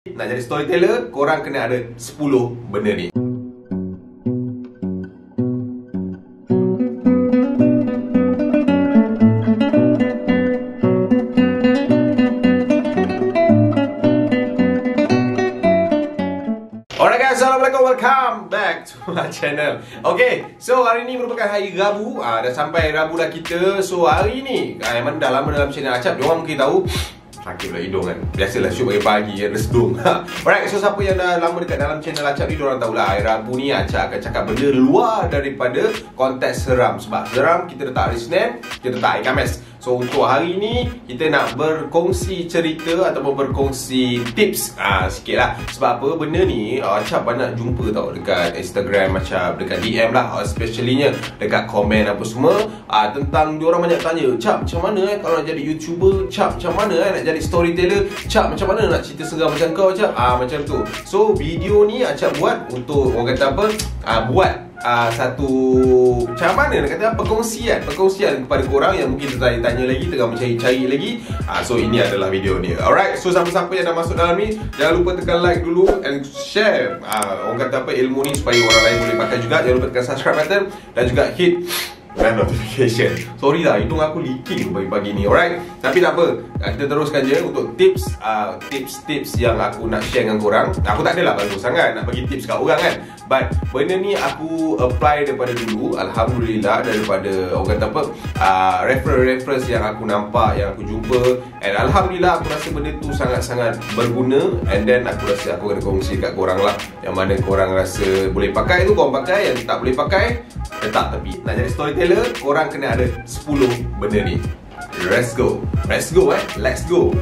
Nak jadi storyteller, korang kena ada 10 benda ni. Alright guys, Assalamualaikum, welcome back to my channel. Okay, so hari ni merupakan hari Rabu. Dah sampai Rabu dah kita. So hari ni memang dah lama dalam channel Acap. Diorang mungkin tahu sakit pula hidung kan. Biasalah shoot pagi-pagi ada sedung. Alright, so siapa yang dah lama dekat dalam channel Acap ni, diorang tahulah hari Rabu ni Acap akan cakap benda luar daripada konteks seram. Sebab seram kita letak hari Senin, kita letak hari Khamis. So untuk hari ni kita nak berkongsi cerita ataupun berkongsi tips sikit lah. Sebab apa, benda ni Acap banyak jumpa tau dekat Instagram Acap, dekat DM lah, especially-nya dekat komen apa semua, tentang diorang banyak tanya, Cap macam mana kalau nak jadi YouTuber, Cap macam mana nak jadi storyteller, Cap macam mana nak cerita seram macam kau, Cap macam tu. So video ni Acap buat untuk orang kata apa, buat satu macam mana nak kata perkongsian kepada korang yang mungkin tanya lagi, tengah mencari-cari lagi. So ini adalah video ni. Alright, so siapa-siapa yang dah masuk dalam ni, jangan lupa tekan like dulu and share orang kata apa, ilmu ni supaya orang lain boleh pakai juga. Jangan lupa tekan subscribe button dan juga hit notification. Sorry lah, hidung aku leaking pagi-pagi ni. Alright, tapi tak apa, kita teruskan je untuk tips yang aku nak share dengan korang. Aku tak adalah bagus sangat nak bagi tips kat orang kan, but benda ni aku apply daripada dulu, Alhamdulillah, daripada orang kata apa, reference yang aku nampak, yang aku jumpa, and Alhamdulillah aku rasa benda tu sangat-sangat berguna. And then aku rasa aku kena kongsi kat korang lah. Yang mana korang rasa boleh pakai tu korang pakai, yang tak boleh pakai letak tepi. Nak jadi storyteller, korang kena ada 10 benda ni. Let's go, let's go.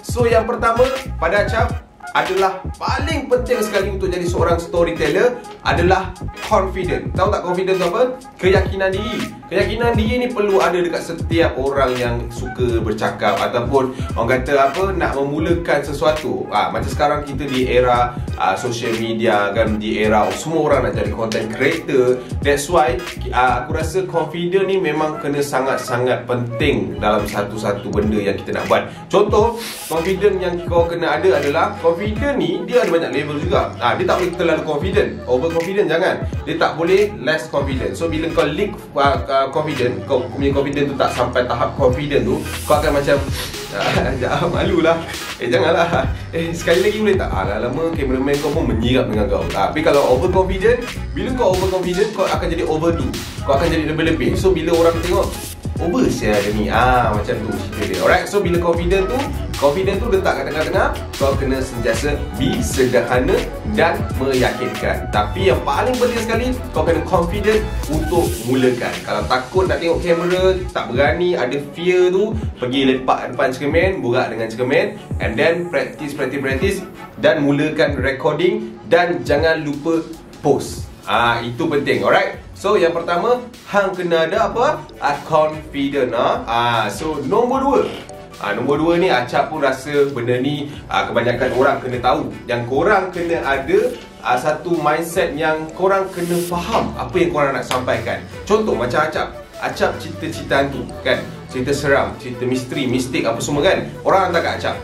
So yang pertama pada Acap adalah paling penting sekali untuk jadi seorang storyteller adalah confident. Tahu tak confident tu apa? Keyakinan diri. Keyakinan diri ni perlu ada dekat setiap orang yang suka bercakap ataupun orang kata apa, nak memulakan sesuatu. Macam sekarang kita di era social media kan, di era semua orang nak jadi content creator. That's why aku rasa confident ni memang kena sangat-sangat penting dalam satu-satu benda yang kita nak buat. Contoh, confident yang kau kena ada adalah confident ni dia ada banyak level juga. Dia tak boleh terlalu confident, overconfident jangan. Dia tak boleh less confident. So bila kau leak confident, kau punya confident tu tak sampai tahap confident tu, kau akan macam malulah. Janganlah. Sekali lagi boleh tak? Lama cameraman kau pun menyirap dengan kau. Tapi kalau overconfident, bila kau overconfident, kau akan jadi overdo. Kau akan jadi lebih-lebih. So bila orang tengok, overshare ada ni, macam tu cerita dia. Alright, so bila confident tu letak kat tengah-tengah, kau kena sentiasa be sederhana dan meyakinkan. Tapi yang paling penting sekali, kau kena confident untuk mulakan. Kalau takut nak tengok kamera, tak berani, ada fear tu, pergi lepak depan cermin, borak dengan cermin, and then practice dan mulakan recording. Dan jangan lupa post. Itu penting. Alright, so yang pertama, hang kena ada apa? Confident. So nombor 2 ni Acap pun rasa benda ni kebanyakan orang kena tahu. Yang korang kena ada satu mindset yang korang kena faham apa yang korang nak sampaikan. Contoh macam Acap cerita-cerita hantu kan, cerita seram, cerita misteri, mistik apa semua kan. Orang hantar kat Acap,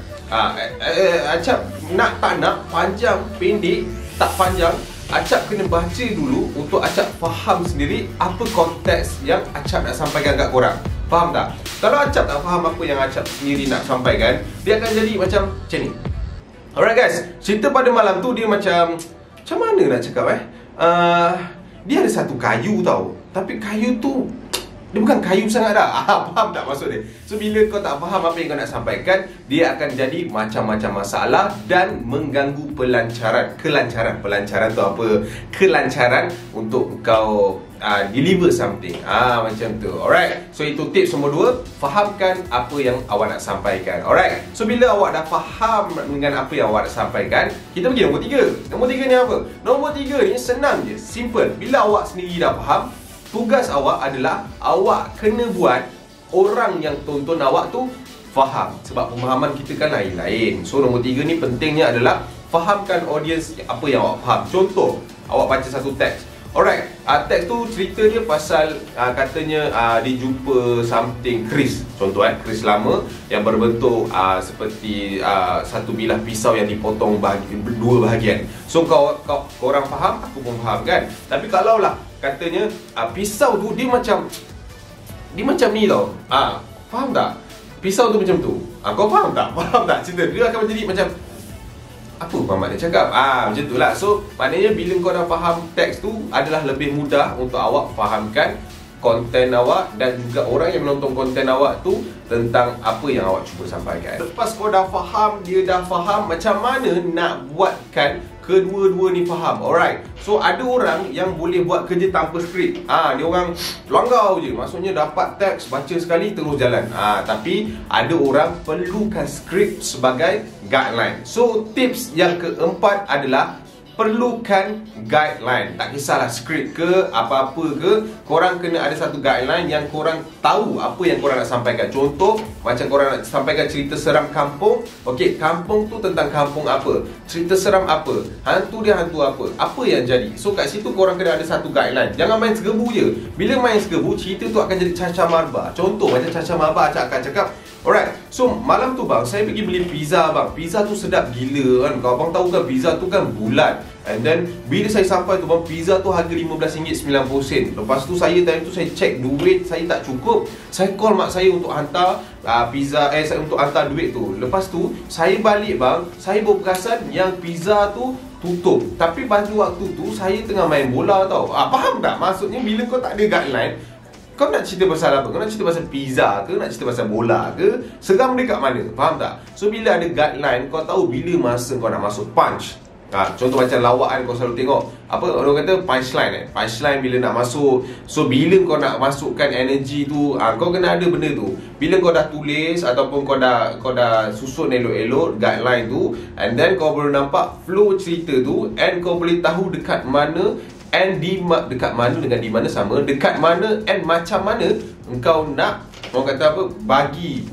Acap tak nak panjang, pendek, tak panjang. Acap kena baca dulu untuk Acap faham sendiri apa konteks yang Acap nak sampaikan kat korang. Faham tak? Kalau Acap tak faham apa yang Acap sendiri nak sampaikan, dia akan jadi macam ni. Alright guys, cerita pada malam tu dia macam mana nak cakap dia ada satu kayu tau, tapi kayu tu dia bukan kayu sangat dah. Faham tak maksud dia? So bila kau tak faham apa yang kau nak sampaikan, dia akan jadi macam-macam masalah dan mengganggu Pelancaran tu apa? Kelancaran untuk kau deliver something. Macam tu. Alright, so itu tips nombor 2. Fahamkan apa yang awak nak sampaikan. Alright, so bila awak dah faham dengan apa yang awak nak sampaikan, kita pergi nombor 3. Nombor 3 ni apa? Nombor 3 ni senang je, simple. Bila awak sendiri dah faham, tugas awak adalah awak kena buat orang yang tonton awak tu faham. Sebab pemahaman kita kan lain-lain. So nombor 3 ni pentingnya adalah fahamkan audience apa yang awak faham. Contoh, awak baca satu teks, Alright, teks tu cerita dia pasal katanya dia jumpa something keris. Contoh keris lama yang berbentuk seperti satu bilah pisau yang dipotong dua bahagian. So korang faham, aku pun faham kan. Tapi kalau lah katanya pisau tu dia macam ni tau. Faham tak? Pisau tu macam tu. Kau faham tak? Faham tak cerita? Dia akan menjadi macam apa Muhammad dia cakap? Macam tu lah. So maknanya bila kau dah faham teks tu, adalah lebih mudah untuk awak fahamkan konten awak dan juga orang yang menonton konten awak tu tentang apa yang awak cuba sampaikan. Lepas kau dah faham, dia dah faham, macam mana nak buatkan kedua-dua ni faham. Alright. So ada orang yang boleh buat kerja tanpa skrip. Dia orang langgar je. Maksudnya dapat teks, baca sekali terus jalan. Tapi ada orang perlukan skrip sebagai guideline. So tips yang keempat adalah perlukan guideline. Tak kisahlah skrip ke apa-apa ke, korang kena ada satu guideline yang korang tahu apa yang korang nak sampaikan. Contoh macam korang nak sampaikan cerita seram kampung. Okey, kampung tu tentang kampung apa, cerita seram apa, hantu dia hantu apa yang jadi. So kat situ korang kena ada satu guideline. Jangan main sergebu je. Bila main sergebu, cerita tu akan jadi caca marba. Contoh macam caca marba akan cakap, alright, so malam tu bang, saya pergi beli pizza bang. Pizza tu sedap gila kan. Kau abang tahu kan pizza tu kan bulat. And then bila saya sampai tu bang, pizza tu harga RM15.90. Lepas tu saya time tu saya check duit saya tak cukup. Saya call mak saya untuk hantar pizza, untuk hantar duit tu. Lepas tu saya balik bang, saya baru perasan yang pizza tu tutup. Tapi pada waktu tu saya tengah main bola tau. Faham tak? Maksudnya bila kau tak ada guideline, kau nak cerita pasal apa? Kau nak cerita pasal pizza ke? Nak cerita pasal bola ke? Seram dia kat mana? Faham tak? So bila ada guideline, kau tahu bila masa kau nak masuk punch. Contoh macam lawakan kau selalu tengok apa orang kata punchline punchline bila nak masuk. So bila kau nak masukkan energy tu, kau kena ada benda tu. Bila kau dah tulis ataupun kau dah susun elok-elok guideline tu, and then kau baru nampak flow cerita tu, and kau boleh tahu dekat mana and dekat mana dengan di mana sama, dekat mana and macam mana engkau nak, orang kata apa, bagi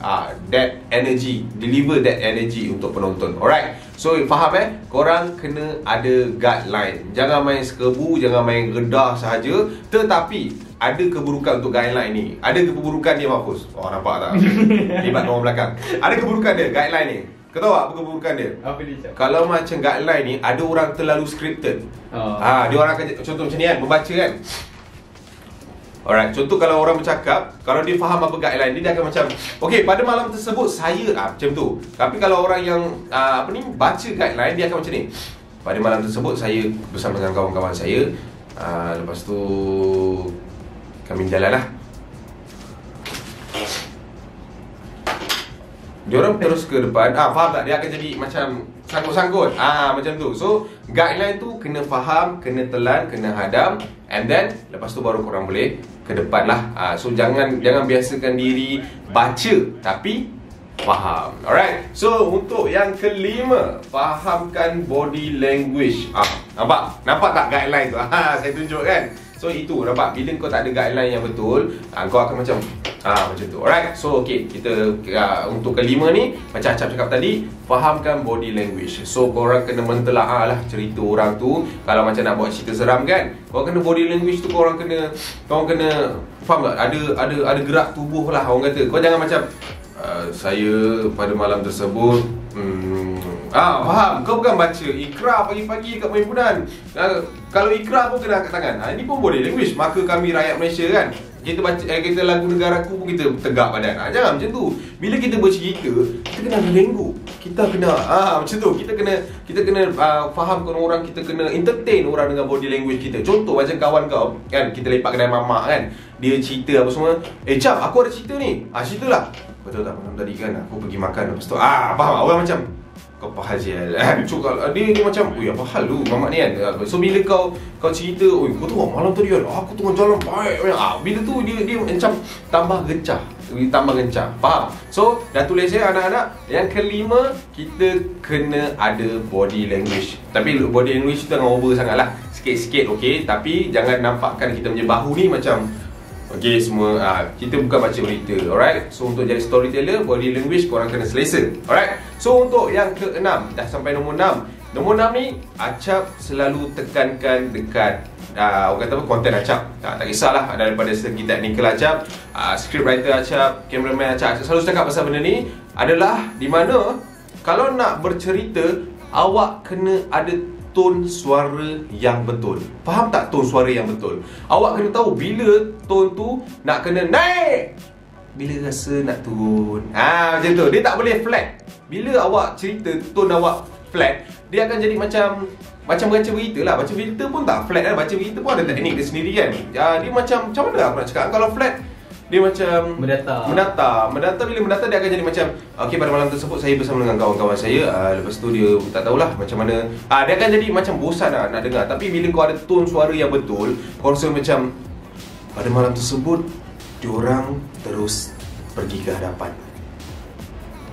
that energy, deliver that energy untuk penonton. Alright. So faham korang kena ada guideline. Jangan main sergebu, jangan main redah sahaja. Tetapi ada keburukan untuk guideline ni. Ada keburukan dia Mahfuz. Nampak tak? Libat orang belakang. Ada keburukan dia guideline ni. Kau tahu apa keburukan dia? Apa dia cakap? Kalau macam guideline ni, ada orang terlalu scripted. Dia orang akan, contoh macam ni kan, membaca kan. Alright, contoh kalau orang bercakap, kalau dia faham apa guideline dia akan macam, okay, pada malam tersebut saya macam tu. Tapi kalau orang yang baca guideline, dia akan macam ni. Pada malam tersebut saya bersama dengan kawan-kawan saya, lepas tu kami jalan lah. Dia orang terus ke depan. Faham tak? Dia akan jadi macam sangkut-sangkut. Macam tu. So guideline tu kena faham, kena telan, kena hadam, and then lepas tu baru korang boleh ke depan lah. So jangan biasakan diri baca tapi faham. Alright. So untuk yang kelima, fahamkan body language. Nampak tak guideline tu? Saya tunjuk kan. So itu nampak, bila kau tak ada guideline yang betul, kau akan macam macam tu. Alright. So okay, kita untuk kelima ni, macam Acap cakap tadi, fahamkan body language. So korang kena mentelaah lah cerita orang tu. Kalau macam nak buat cerita seram kan, korang kena body language tu, korang kena faham tak? Ada gerak tubuh lah orang kata. Kau jangan macam saya pada malam tersebut faham. Kau bukan baca ikrar pagi-pagi kat perhimpunan. Kalau ikrar pun kena angkat tangan. Ini pun body language. Maka kami rakyat Malaysia kan, kita baca kita lagu negaraku pun kita tegak badan. Jangan macam tu. Bila kita bercerita, kita kena melenggu. Kita kena macam tu. Kita kena fahamkan orang, kita kena entertain orang dengan body language kita. Contoh macam kawan kau kan, kita lepak kedai mamak kan, dia cerita apa semua. Cap, aku ada cerita ni. Ceritalah. Betul tak malam tadi kan aku pergi makan, lepas tu faham. Orang macam kau apa hal sial. Dia macam, apa hal lu mamak ni kan. So bila kau cerita, kau tahu malam tadi kan aku tengah jalan baik. Bila tu dia macam tambah gencah. Faham? So dah tulis anak-anak. Yang kelima, kita kena ada body language. Tapi body language tu jangan over sangat lah. Sikit-sikit okay. Tapi jangan nampakkan kita punya bahu ni macam Okay, semua kita bukan baca berita. Alright. So untuk jadi storyteller, body language korang kena selesa. Alright. So untuk yang ke-6, dah sampai nombor 6. Nombor 6 ni Acap selalu tekankan dekat orang kata apa, konten Acap. Tak kisahlah daripada segi teknikal Acap, scriptwriter Acap, cameraman Acap selalu cakap pasal benda ni adalah di mana kalau nak bercerita, awak kena ada tone suara yang betul. Faham tak tone suara yang betul? Awak kena tahu bila tone tu nak kena naik, bila rasa nak turun. Macam tu. Dia tak boleh flat. Bila awak cerita tone awak flat, dia akan jadi macam baca berita lah. Baca berita pun tak flat kan. Baca berita pun ada teknik dia sendiri kan. Dia macam mana aku nak cakap, kalau flat dia macam mendata. Bila mendata dia akan jadi macam okey, pada malam tersebut saya bersama dengan kawan-kawan saya, lepas tu dia tak tahulah macam mana. Dia akan jadi macam bosan nak dengar. Tapi bila kau ada tone suara yang betul, kau rasa macam pada malam tersebut diorang terus pergi ke hadapan.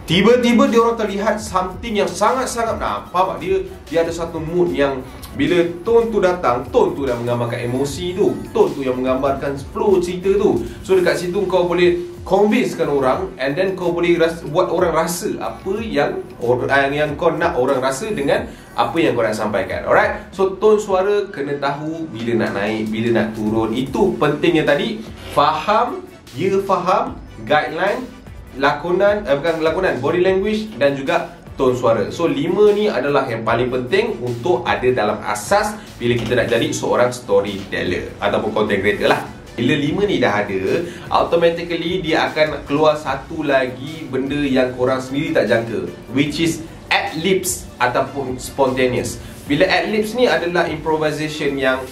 Tiba-tiba diorang terlihat something yang sangat-sangat faham tak? Dia ada satu mood yang bila tone tu datang, tone tu dah menggambarkan emosi tu, tone tu yang menggambarkan flow cerita tu. So dekat situ kau boleh convincekan orang, and then kau boleh buat orang rasa apa yang kau nak orang rasa dengan apa yang kau nak sampaikan. Alright. So tone suara kena tahu bila nak naik, bila nak turun. Itu pentingnya tadi. Faham guideline, body language dan juga tone suara. So 5 ni adalah yang paling penting untuk ada dalam asas bila kita nak jadi seorang storyteller ataupun content creator lah. Bila 5 ni dah ada, automatically dia akan keluar satu lagi benda yang korang sendiri tak jangka, which is ad-libs ataupun spontaneous. Bila ad-libs ni adalah improvisation yang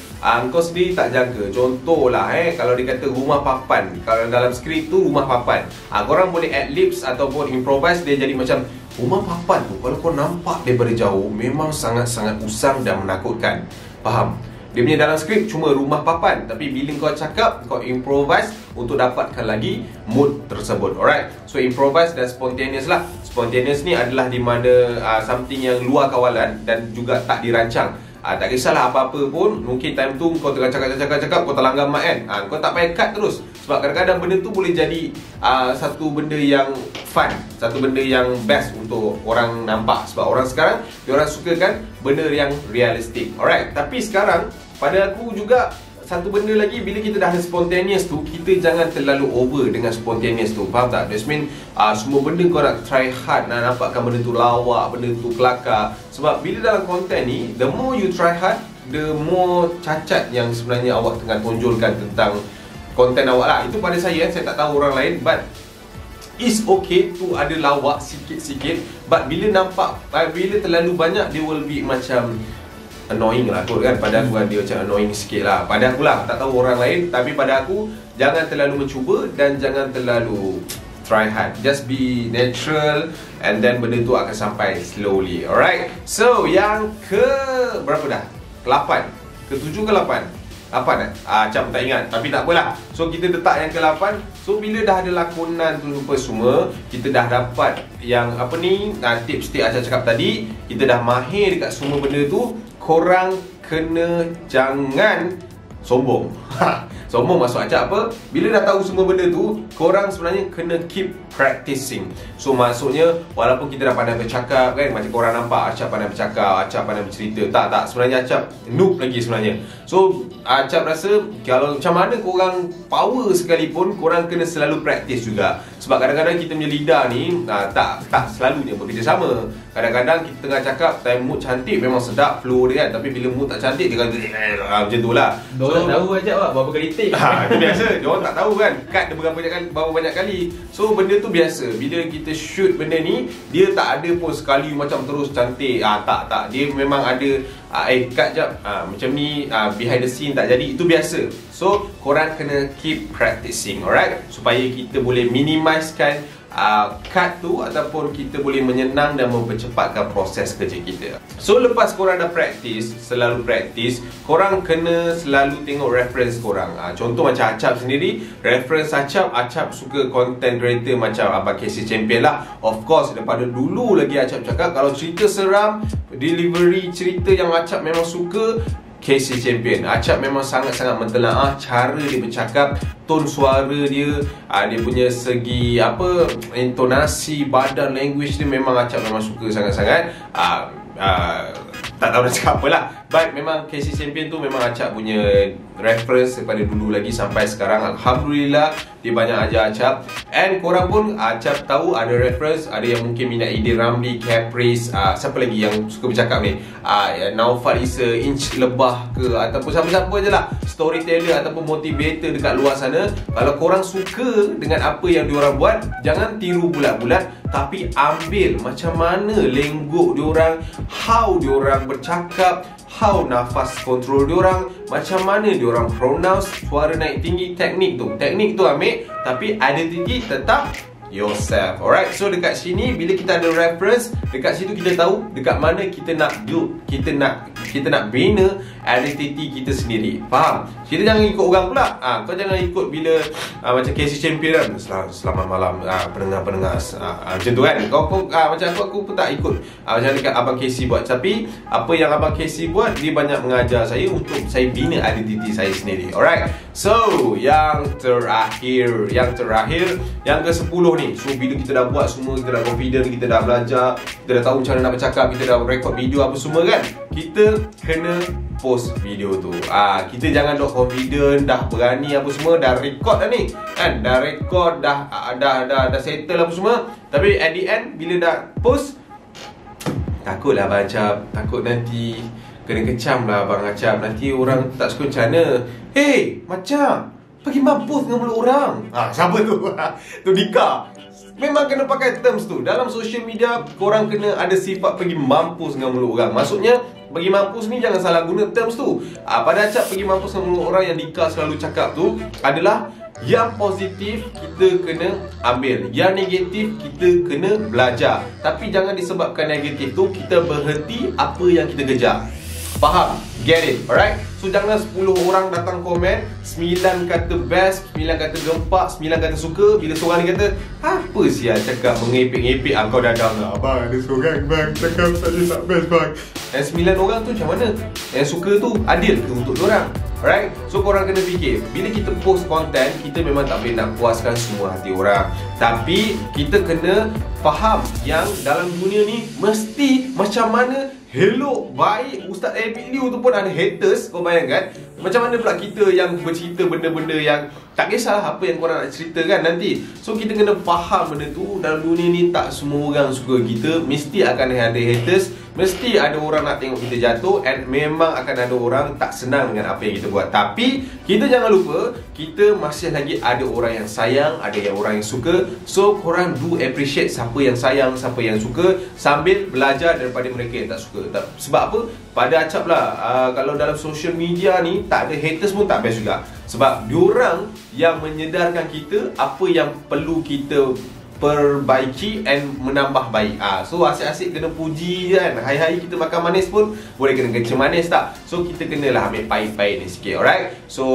kau sendiri tak jangka. Contohlah kalau dia kata rumah papan, kalau dalam skrip tu rumah papan, korang boleh ad-libs ataupun improvise, dia jadi macam rumah papan tu kalau kau nampak daripada jauh memang sangat-sangat usang dan menakutkan. Faham? Dia punya dalam skrip cuma rumah papan, tapi bila kau cakap, kau improvise untuk dapatkan lagi mood tersebut. Alright. So improvise dan spontaneous lah. Spontaneous ni adalah di mana something yang luar kawalan dan juga tak dirancang. Tak kisahlah apa-apa pun, mungkin time tu kau tengah cakap kau terlanggar mic kan. Kau tak payah cut terus, sebab kadang-kadang benda tu boleh jadi satu benda yang fun, satu benda yang best untuk orang nampak. Sebab orang sekarang, diorang sukakan benda yang realistik. Alright. Tapi sekarang pada aku juga satu benda lagi, bila kita dah ada spontaneous tu, kita jangan terlalu over dengan spontaneous tu. Faham tak? That mean semua benda kau nak try hard, nak nampakkan benda tu lawak, benda tu kelakar. Sebab bila dalam konten ni, the more you try hard, the more cacat yang sebenarnya awak tengah tonjolkan tentang konten awak lah. Itu pada saya tak tahu orang lain, but it's okay tu ada lawak sikit-sikit. But bila nampak, bila terlalu banyak, dia will be macam annoying lah kot kan. Pada aku dia macam annoying sikit lah. Pada aku lah, tak tahu orang lain. Tapi pada aku, jangan terlalu mencuba dan jangan terlalu try hard. Just be natural, and then benda tu akan sampai slowly. Alright. So yang ke berapa dah? Ke-8. Ke-7 ke-8? 8 Acap tak ingat, tapi tak apalah. So kita letak yang ke-8. So bila dah ada lakonan tu lupa semua, kita dah dapat yang apa ni, tips-tips Acap cakap tadi, kita dah mahir dekat semua benda tu. Korang kena jangan sombong. Sombong maksud Acap apa? Bila dah tahu semua benda tu, korang sebenarnya kena keep practicing. So maksudnya, walaupun kita dah pandai bercakap kan, macam korang nampak Acap pandai bercakap, Acap pandai bercerita, tak, sebenarnya Acap noob lagi sebenarnya. So Acap rasa kalau macam mana korang power sekalipun, korang kena selalu practice juga. Sebab kadang-kadang kita punya lidah ni tak selalunya bekerjasama. Kadang-kadang kita tengah cakap, time mood cantik memang sedap flow dia kan, tapi bila mood tak cantik dia kata macam tu lah. Diorang tahu Acap berapa kali take. Itu biasa. Diorang tak tahu kan cut dia berapa banyak kali. So benda tu biasa. Bila kita shoot benda ni, dia tak ada pun sekali macam terus cantik. Tak. Dia memang ada cut jap macam ni, behind the scene tak jadi. Itu biasa. So korang kena keep practicing. Alright. Supaya kita boleh minimizekan cut tu, ataupun kita boleh menyenang dan mempercepatkan proses kerja kita. So lepas korang dah selalu practice, korang kena selalu tengok reference korang. Contoh macam Acap sendiri, reference Acap suka content creator macam Abang Casey Champion lah. Of course, daripada dulu lagi Acap cakap, kalau cerita seram, delivery cerita yang Acap memang suka, KC Champion. Acap memang sangat-sangat mentelaah cara dia bercakap, tone suara dia, dia punya segi intonasi, badan language dia memang Acap memang suka sangat-sangat. Tak tahu nak cakap apa lah. But memang KC Champion tu memang Acap punya reference daripada dulu lagi sampai sekarang. Alhamdulillah dia banyak ajar Acap. And korang pun Acap tahu ada reference. Ada yang mungkin minat Ide Ramli, Caprice, siapa lagi yang suka bercakap ni, Naufal Isa, Inch Lebah ke, ataupun siapa-siapa je lah, storyteller ataupun motivator dekat luar sana. Kalau korang suka dengan apa yang diorang buat, jangan tiru bulat-bulat, tapi ambil macam mana lenggok diorang, how diorang bercakap, how nafas kontrol diorang, macam mana diorang pronounce, suara naik tinggi, teknik tu ambil, tapi identity tetap yourself. Alright, so dekat sini bila kita ada reference, dekat situ kita tahu dekat mana kita nak build, kita nak bina identity kita sendiri. Faham? Kita jangan ikut orang pula. Kau jangan ikut bila macam KC Champion kan, selamat malam pendengar-pendengar, macam tu kan. Kau macam aku pun tak ikut macam dekat Abang KC buat. Tapi apa yang Abang KC buat, dia banyak mengajar saya untuk saya bina identity saya sendiri. Alright, so yang terakhir yang ke-10 ni. So bila kita dah buat semua, kita dah confident, kita dah belajar, kita dah tahu macam mana nak bercakap, kita dah record video apa semua kan, kita kena post video tu. Kita jangan dok confident, dah berani apa semua, dah record dah ni kan, dah record, dah settle apa semua, tapi at the end bila dah post, takutlah Abang Acap, takut nanti kena kecam lah Abang Acap, nanti orang tak suka macam mana. Hey macam pergi mampus dengan mulut orang. Siapa tu? Tu Dika. Memang kena pakai terms tu. Dalam social media, korang kena ada sifat pergi mampus dengan mulut orang. Maksudnya, pergi mampus ni jangan salah guna terms tu. Pada Acap, pergi mampus dengan mulut orang yang Dika selalu cakap tu adalah yang positif kita kena ambil, yang negatif kita kena belajar. Tapi jangan disebabkan negatif tu kita berhenti apa yang kita kejar. Faham? Get it? Alright? So jangan 10 orang datang komen, 9 kata best, 9 kata gempak, 9 kata suka. Bila seorang ni kata, apa sih cakap mengepek-ngepek, kau dah dengar bang, ada seorang bang cakap saya tak best bang. Dan 9 orang tu macam mana? Yang suka tu adil ke untuk diorang? Alright? So korang kena fikir, bila kita post konten, kita memang tak boleh nak puaskan semua hati orang, tapi kita kena faham yang dalam dunia ni mesti macam mana hello, baik. Ustaz David Liu tu pun ada haters. Kau bayangkan macam mana pula kita yang bercerita benda-benda yang tak kisah apa yang korang nak cerita kan nanti. So kita kena faham benda tu. Dalam dunia ni tak semua orang suka kita, mesti akan ada haters, mesti ada orang nak tengok kita jatuh, and memang akan ada orang tak senang dengan apa yang kita buat. Tapi kita jangan lupa, kita masih lagi ada orang yang sayang, ada yang orang yang suka. So korang do appreciate siapa yang sayang, siapa yang suka, sambil belajar daripada mereka yang tak suka. Sebab apa? Pada Acap lah, kalau dalam social media ni tak ada haters pun tak best juga. Sebab diorang yang menyedarkan kita apa yang perlu kita perbaiki and menambah baik. So asyik-asyik kena puji je kan. Hari-hari kita makan manis pun boleh kena kencing manis tak? So kita kenalah ambil pahit-pahit ni sikit. Alright? So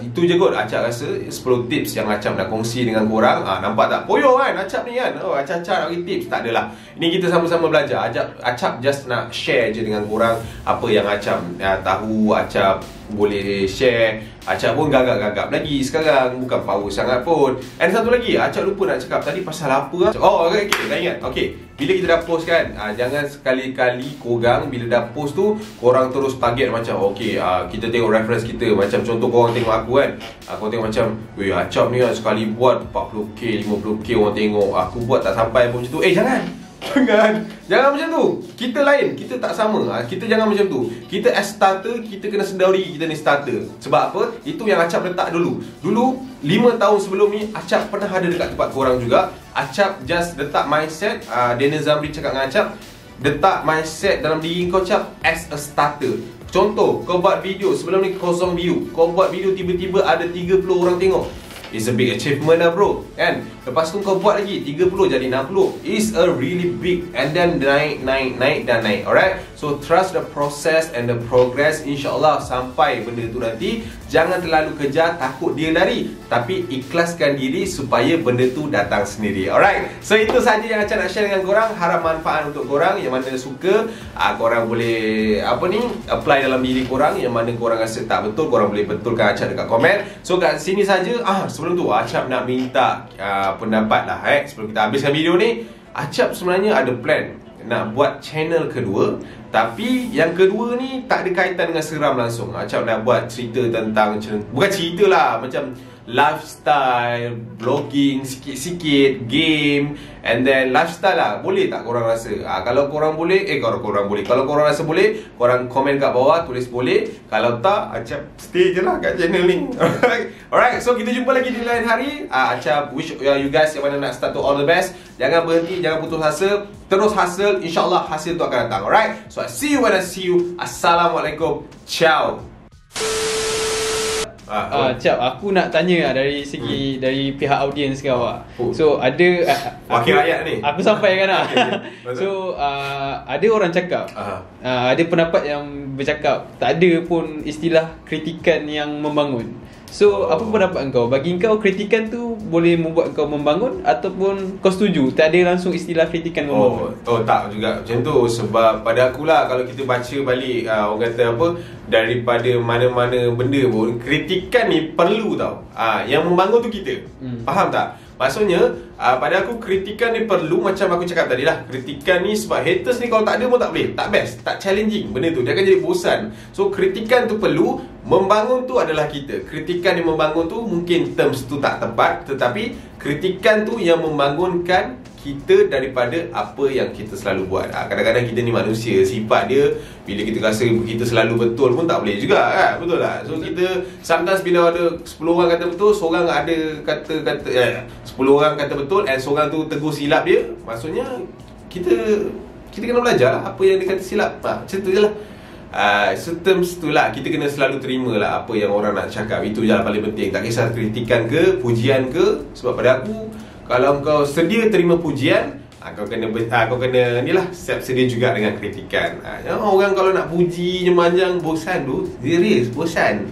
itu je kot Acap rasa 10 tips yang Acap nak kongsi dengan korang. Nampak tak? Poyo kan Acap ni kan? Acap nak bagi tips. Tak adalah. Ini kita sama-sama belajar. Acap just nak share je dengan korang apa yang Acap tahu, Acap boleh share. Acap pun gagap-gagap lagi sekarang, bukan power sangat pun. And satu lagi, Acap lupa nak cakap tadi pasal apa. Oh okay, dah ingat. Okay, bila kita dah post kan, jangan sekali-kali korang bila dah post tu korang terus target macam okay, kita tengok reference kita. Macam contoh korang tengok aku kan, korang tengok macam weh Acap ni kan sekali buat 40k, 50k orang tengok, aku buat tak sampai pun macam tu. Jangan macam tu. Kita lain, kita tak sama. Kita jangan macam tu. Kita as starter, kita kena sedari kita ni starter. Sebab apa? Itu yang Acap letak dulu. Dulu 5 tahun sebelum ni Acap pernah ada dekat tempat korang juga. Acap just letak mindset, Daniel Zamri cakap dengan Acap, letak mindset dalam diri kau Acap as a starter. Contoh, kau buat video sebelum ni kosong view, kau buat video tiba-tiba ada 30 orang tengok. It's a big achievement lah bro, kan? Lepas tu kau buat lagi 30 jadi 60. It's a really big. And then naik dan naik. Alright? So trust the process and the progress. InsyaAllah sampai benda tu nanti. Jangan terlalu kejar, takut dia lari, tapi ikhlaskan diri supaya benda tu datang sendiri. Alright? So itu saja yang Acap nak share dengan korang. Harap manfaat untuk korang. Yang mana suka, korang boleh apply dalam diri korang. Yang mana korang rasa tak betul, korang boleh betulkan Acap dekat komen. So kat sini saja. Sebelum tu Acap nak minta pendapat lah sebelum kita habiskan video ni. Acap sebenarnya ada plan nak buat channel kedua, tapi yang kedua ni tak ada kaitan dengan seram langsung. Acap nak buat cerita tentang, bukan cerita lah, macam lifestyle, vlogging sikit-sikit, game, and then lifestyle lah. Boleh tak korang rasa? Kalau korang boleh, kalau korang rasa boleh, korang komen kat bawah, tulis boleh. Kalau tak, Acap stay je lah kat channel ni. Alright, so kita jumpa lagi di lain hari. Acap wish you guys yang mana nak start to all the best. Jangan berhenti, jangan putus asa. Terus hustle, InsyaAllah hasil tu akan datang. Alright, so I see you when I see you. Assalamualaikum. Ciao. Cap, aku nak tanya dari segi dari pihak audiens kau So ada wakil rakyat ni. Aku sampaikan lah. So ada orang cakap, ada pendapat yang bercakap tak ada pun istilah kritikan yang membangun. So apa pendapat kau? Bagi kau kritikan tu boleh membuat kau membangun ataupun kau setuju tak ada langsung istilah kritikan membangun? Tak juga macam tu. Sebab pada akulah, kalau kita baca balik orang kata apa, daripada mana-mana benda pun kritikan ni perlu tau. Yang membangun tu kita. Faham tak? Maksudnya pada aku kritikan ni perlu. Macam aku cakap tadi lah, kritikan ni sebab haters ni kalau tak ada pun tak boleh, tak best, tak challenging benda tu, dia akan jadi bosan. So kritikan tu perlu. Membangun tu adalah kita. Kritikan yang membangun tu mungkin terms tu tak tepat, tetapi kritikan tu yang membangunkan kita daripada apa yang kita selalu buat. Kadang-kadang kita ni manusia, sifat dia bila kita rasa kita selalu betul pun tak boleh juga kan? Betul tak? So kita sometimes bila ada 10 orang kata betul, seorang ada kata 10 orang kata betul and seorang tu tegur silap dia, maksudnya kita kena belajar lah apa yang dia kata silap. Macam tu je lah. So terms tu lah, kita kena selalu terima lah apa yang orang nak cakap. Itu je lah paling penting. Tak kisah kritikan ke, pujian ke. Sebab pada aku, kalau kau sedia terima pujian, kau kena ni lah, siap sedia juga dengan kritikan. Orang kalau nak puji je manjang, bosan tu. Serius, bosan.